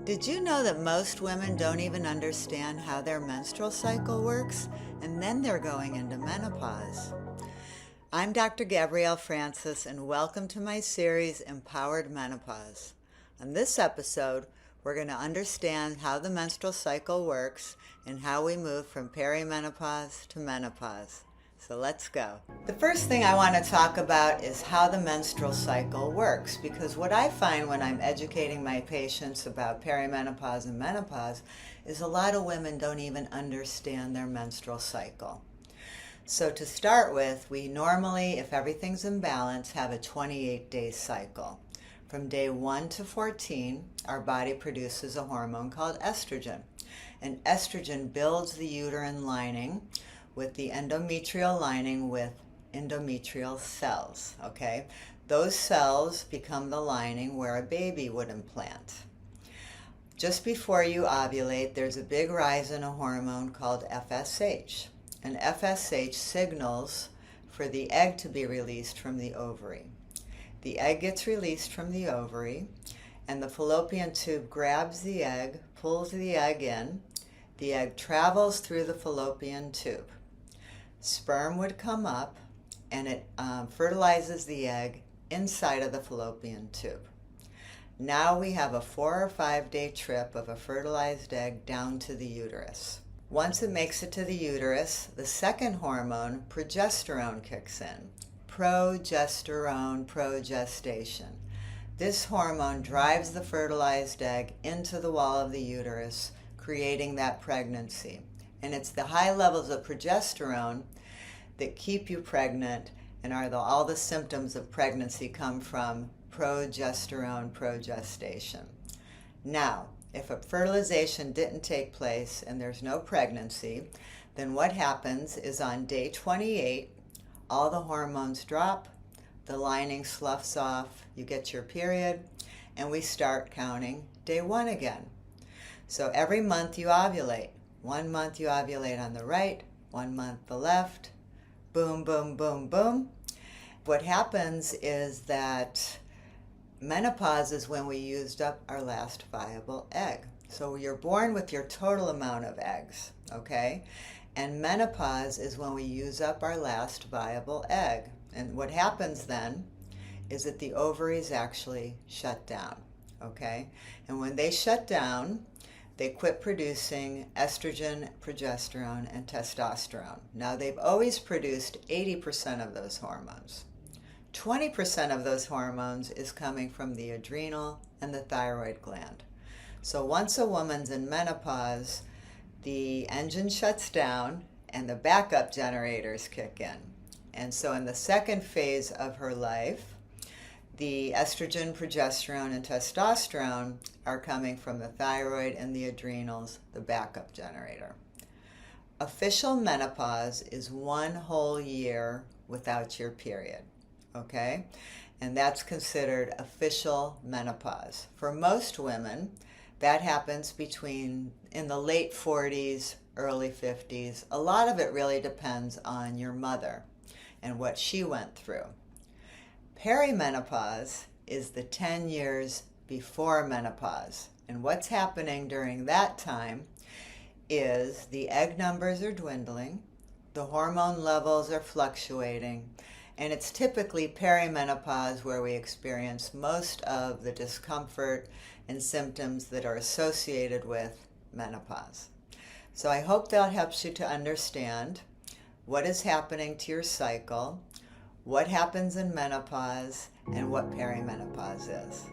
Did you know that most women don't even understand how their menstrual cycle works? And then they're going into menopause. I'm Dr. Gabrielle Francis, and welcome to my series, Empowered Menopause. On this episode, we're going to understand how the menstrual cycle works and how we move from perimenopause to menopause. So let's go. The first thing I want to talk about is how the menstrual cycle works, because what I find when I'm educating my patients about perimenopause and menopause is a lot of women don't even understand their menstrual cycle. So to start with, we normally, if everything's in balance, have a 28-day cycle. From day 1 to 14, our body produces a hormone called estrogen. And estrogen builds the uterine lining with the endometrial lining with endometrial cells, okay? Those cells become the lining where a baby would implant. Just before you ovulate, there's a big rise in a hormone called FSH. And FSH signals for the egg to be released from the ovary. The egg gets released from the ovary, and the fallopian tube grabs the egg, pulls the egg in. The egg travels through the fallopian tube. Sperm would come up, and it fertilizes the egg inside of the fallopian tube. Now we have a 4 or 5 day trip of a fertilized egg down to the uterus. Once it makes it to the uterus, the second hormone, progesterone, kicks in. Progesterone, progestation. This hormone drives the fertilized egg into the wall of the uterus, creating that pregnancy. And it's the high levels of progesterone that keep you pregnant, and all the symptoms of pregnancy come from progesterone, progestation. Now, if a fertilization didn't take place and there's no pregnancy, then what happens is on day 28, all the hormones drop, the lining sloughs off, you get your period, and we start counting day 1 again. So every month you ovulate. 1 month you ovulate on the right, 1 month the left, boom, boom, boom, boom. What happens is that menopause is when we used up our last viable egg. So you're born with your total amount of eggs, okay? And menopause is when we use up our last viable egg. And what happens then is that the ovaries actually shut down, okay? And when they shut down, they quit producing estrogen, progesterone, and testosterone. Now, they've always produced 80% of those hormones. 20% of those hormones is coming from the adrenal and the thyroid gland. So once a woman's in menopause, the engine shuts down and the backup generators kick in. And so in the second phase of her life, the estrogen, progesterone, and testosterone are coming from the thyroid and the adrenals, the backup generator. Official menopause is 1 whole year without your period, okay? And that's considered official menopause. For most women, that happens in the late 40s, early 50s. A lot of it really depends on your mother and what she went through. Perimenopause is the 10 years before menopause. And what's happening during that time is the egg numbers are dwindling, the hormone levels are fluctuating, and it's typically perimenopause where we experience most of the discomfort and symptoms that are associated with menopause. So I hope that helps you to understand what is happening to your cycle, what happens in menopause, and what perimenopause is.